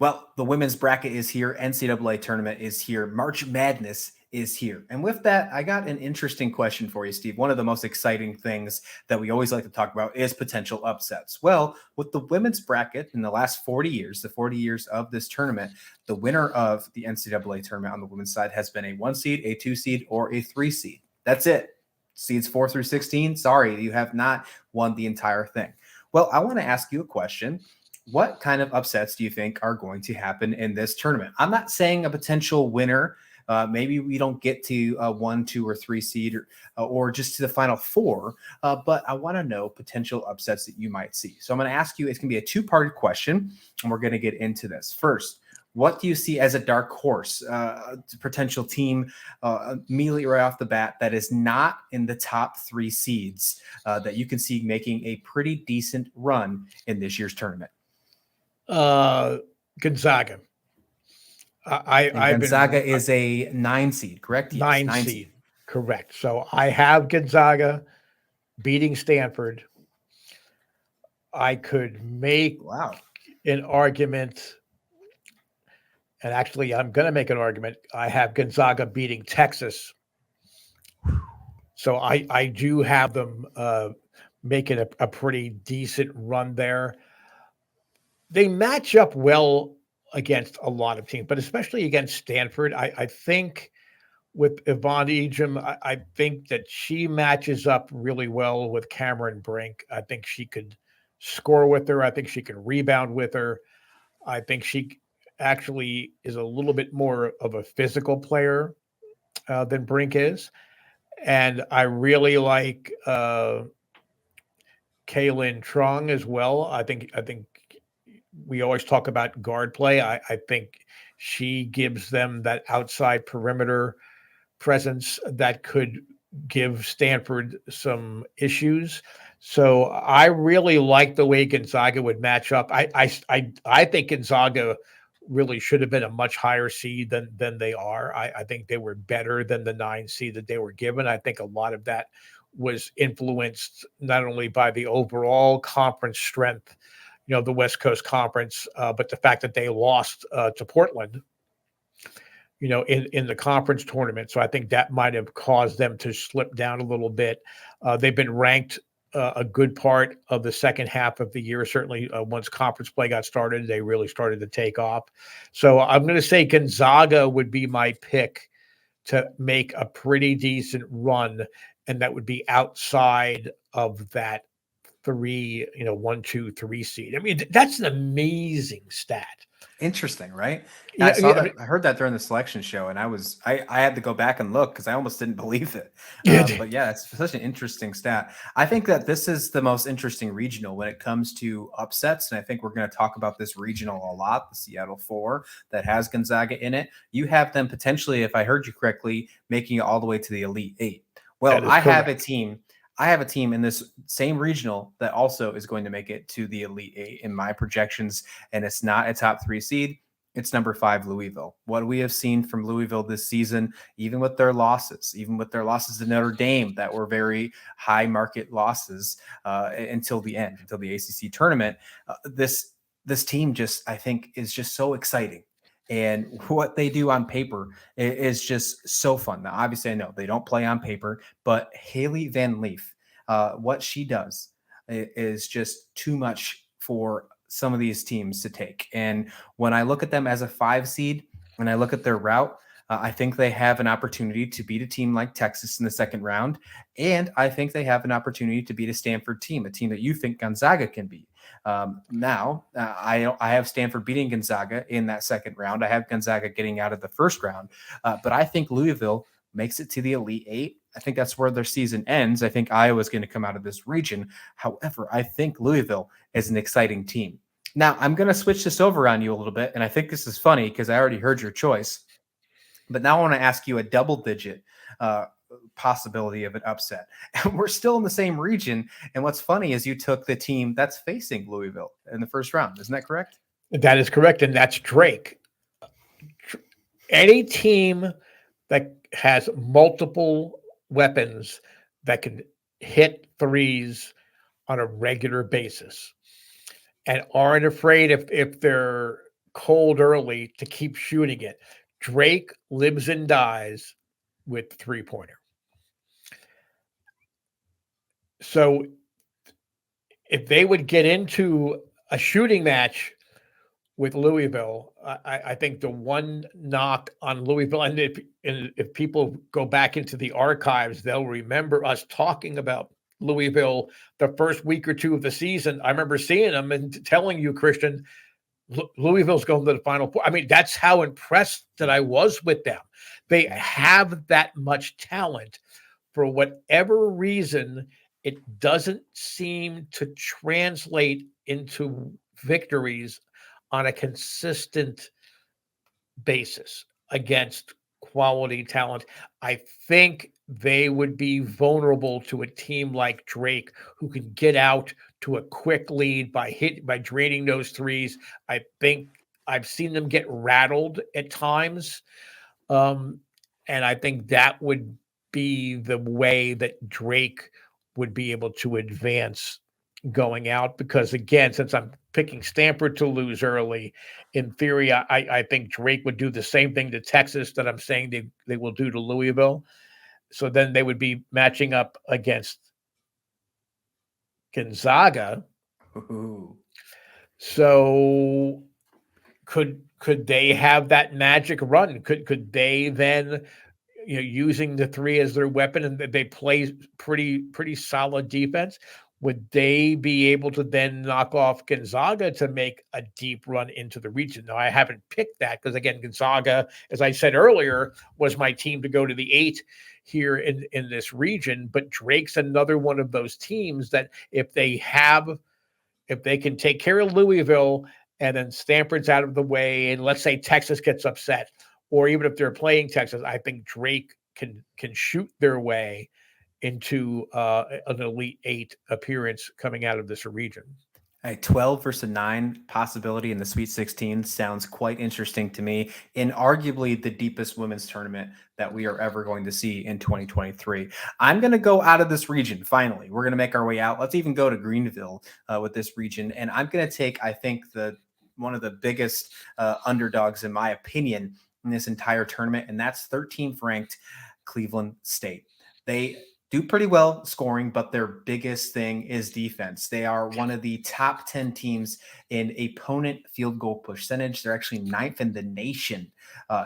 Well, the women's bracket is here. NCAA tournament is here. March Madness is here. And with that, I got an interesting question for you, Steve. One of the most exciting things that we always like to talk about is potential upsets. Well, with the women's bracket in the last 40 years, the 40 years of this tournament, the winner of the NCAA tournament on the women's side has been a 1 seed, a 2 seed, or a 3 seed. That's it. Seeds 4 through 16. Sorry, you have not won the entire thing. Well, I want to ask you a question. What kind of upsets do you think are going to happen in this tournament? I'm not saying a potential winner. Maybe we don't get to a 1, 2, or 3 seed or just to the final 4. But I want to know potential upsets that you might see. So I'm going to ask you, it's going to be a 2-part question, and we're going to get into this. First, what do you see as a dark horse, potential team immediately right off the bat that is not in the top 3 seeds that you can see making a pretty decent run in this year's tournament? Gonzaga. Gonzaga is a 9 seed, correct? Yes, 9 seed. Correct. So I have Gonzaga beating Stanford. I could make an argument, and actually I'm going to make an argument. I have Gonzaga beating Texas. So I do have them making a pretty decent run there. They match up well against a lot of teams, but especially against Stanford. I think with Yvonne Ejim, I think that she matches up really well with Cameron Brink. I think she could score with her. I think she can rebound with her. I think she actually is a little bit more of a physical player than Brink is. And I really like Kaylin Trung as well. I think we always talk about guard play. I think she gives them that outside perimeter presence that could give Stanford some issues. So I really like the way Gonzaga would match up. I think Gonzaga really should have been a much higher seed than they are. I think they were better than the 9 seed that they were given. I think a lot of that was influenced not only by the overall conference strength, the West Coast Conference, but the fact that they lost to Portland, in the conference tournament. So I think that might have caused them to slip down a little bit. They've been ranked a good part of the second half of the year. Certainly once conference play got started, they really started to take off. So I'm going to say Gonzaga would be my pick to make a pretty decent run. And that would be outside of that 3, 1, 2, 3 seed. I mean, that's an amazing stat. Interesting, right? Yeah, I saw that. I heard that during the selection show, and I had to go back and look because I almost didn't believe it. But yeah, it's such an interesting stat. I think that this is the most interesting regional when it comes to upsets, and I think we're going to talk about this regional a lot. The Seattle 4 that has Gonzaga in it. You have them potentially, if I heard you correctly, making it all the way to the Elite 8. Well, I have a team in this same regional that also is going to make it to the Elite 8 in my projections, and it's not a top 3 seed. It's number 5, Louisville. What we have seen from Louisville this season, even with their losses to Notre Dame that were very high market losses until the end, until the ACC tournament, this team just, I think, is just so exciting. And what they do on paper is just so fun. Now, obviously, I know they don't play on paper, but Haley Van Leef, what she does is just too much for some of these teams to take. And when I look at them as a 5 seed, when I look at their route, I think they have an opportunity to beat a team like Texas in the second round. And I think they have an opportunity to beat a Stanford team, a team that you think Gonzaga can beat. I have Stanford beating Gonzaga in that second round. I have Gonzaga getting out of the first round. But I think Louisville makes it to the Elite 8. I think that's where their season ends. I think Iowa's going to come out of this region. However, I think Louisville is an exciting team. Now, I'm going to switch this over on you a little bit, and I think this is funny because I already heard your choice. But now I want to ask you a double-digit possibility of an upset. And we're still in the same region. And what's funny is you took the team that's facing Louisville in the first round. Isn't that correct? That is correct, and that's Drake. Any team that has multiple weapons that can hit threes on a regular basis and aren't afraid if their cold early to keep shooting it. Drake lives and dies with the three-pointer. So if they would get into a shooting match with Louisville, I think the one knock on Louisville, and if people go back into the archives, they'll remember us talking about Louisville the first week or two of the season. I remember seeing them and telling you, Christian, Louisville's going to the Final Four. I mean, that's how impressed that I was with them. They have that much talent. For whatever reason, it doesn't seem to translate into victories on a consistent basis against quality talent. I think they would be vulnerable to a team like Drake, who can get out to a quick lead by draining those threes. I think I've seen them get rattled at times. And I think that would be the way that Drake would be able to advance going out. Because again, since I'm picking Stanford to lose early, in theory, I think Drake would do the same thing to Texas that I'm saying they will do to Louisville. So then they would be matching up against Gonzaga. Ooh. So could they have that magic run? Could they then, using the three as their weapon, and they play pretty solid defense, would they be able to then knock off Gonzaga to make a deep run into the region? Now, I haven't picked that because, again, Gonzaga, as I said earlier, was my team to go to the 8 here in this region. But Drake's another one of those teams that if they can take care of Louisville and then Stanford's out of the way, and let's say Texas gets upset, or even if they're playing Texas, I think Drake can shoot their way into an Elite 8 appearance coming out of this region. A 12 versus 9 possibility in the Sweet 16 sounds quite interesting to me, in arguably the deepest women's tournament that we are ever going to see in 2023. I'm going to go out of this region. Finally, we're going to make our way out. Let's even go to Greenville with this region. And I'm going to take, I think, one of the biggest underdogs, in my opinion, in this entire tournament, and that's 13th ranked Cleveland State. They do pretty well scoring, but their biggest thing is defense. They are one of the top 10 teams in opponent field goal percentage. They're actually 9th in the nation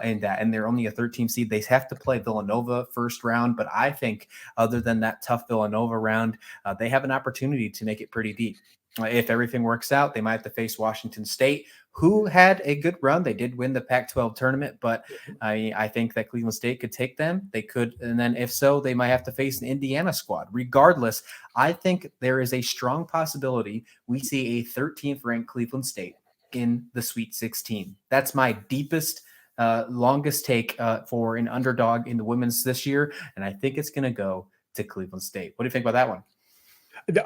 in that, and they're only a 13 seed. They have to play Villanova first round, but I think other than that tough Villanova round, they have an opportunity to make it pretty deep. If everything works out, they might have to face Washington State, who had a good run. They did win the Pac-12 tournament, but I think that Cleveland State could take them. They could, and then if so, they might have to face an Indiana squad. Regardless, I think there is a strong possibility we see a 13th ranked Cleveland State in the Sweet 16. That's my deepest, longest take for an underdog in the women's this year, and I think it's going to go to Cleveland State. What do you think about that one?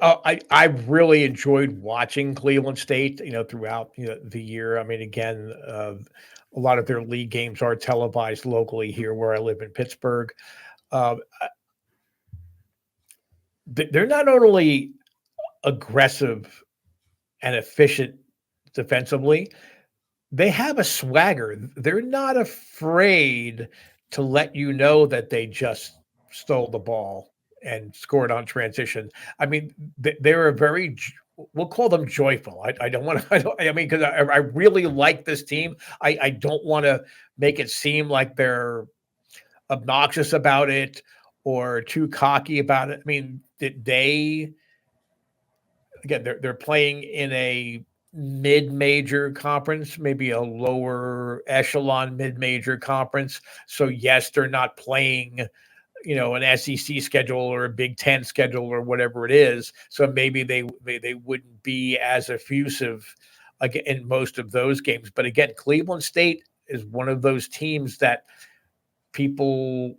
I really enjoyed watching Cleveland State, throughout the year. I mean, again, a lot of their league games are televised locally here where I live in Pittsburgh. They're not only aggressive and efficient defensively, they have a swagger. They're not afraid to let you know that they just stole the ball and scored on transition. I mean, they're we'll call them joyful. I don't want to, because I really like this team. I don't want to make it seem like they're obnoxious about it or too cocky about it. I mean, they're playing in a mid-major conference, maybe a lower echelon mid-major conference. So yes, they're not playing an SEC schedule or a Big Ten schedule or whatever it is. So maybe they wouldn't be as effusive in most of those games. But again, Cleveland State is one of those teams that people,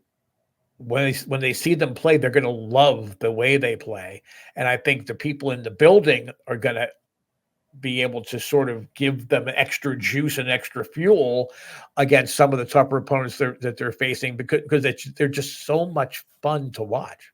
when they see them play, they're going to love the way they play. And I think the people in the building are going to be able to sort of give them extra juice and extra fuel against some of the tougher opponents that they're facing because they're just so much fun to watch.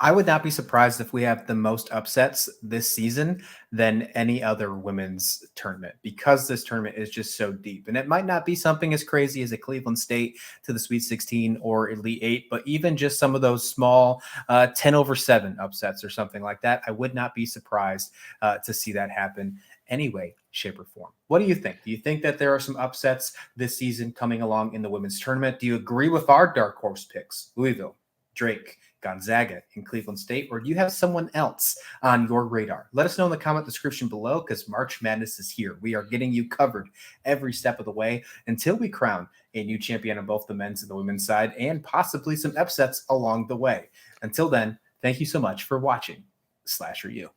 I would not be surprised if we have the most upsets this season than any other women's tournament, because this tournament is just so deep. And it might not be something as crazy as a Cleveland State to the Sweet 16 or Elite Eight, but even just some of those small 10/7 upsets or something like that, I would not be surprised to see that happen anyway, shape, or form. What do you think? Do you think that there are some upsets this season coming along in the women's tournament? Do you agree with our dark horse picks? Louisville, Drake, Gonzaga, and Cleveland State, or do you have someone else on your radar? Let us know in the comment description below, because March Madness is here. We are getting you covered every step of the way until we crown a new champion on both the men's and the women's side, and possibly some upsets along the way. Until then, thank you so much for watching SlasherU.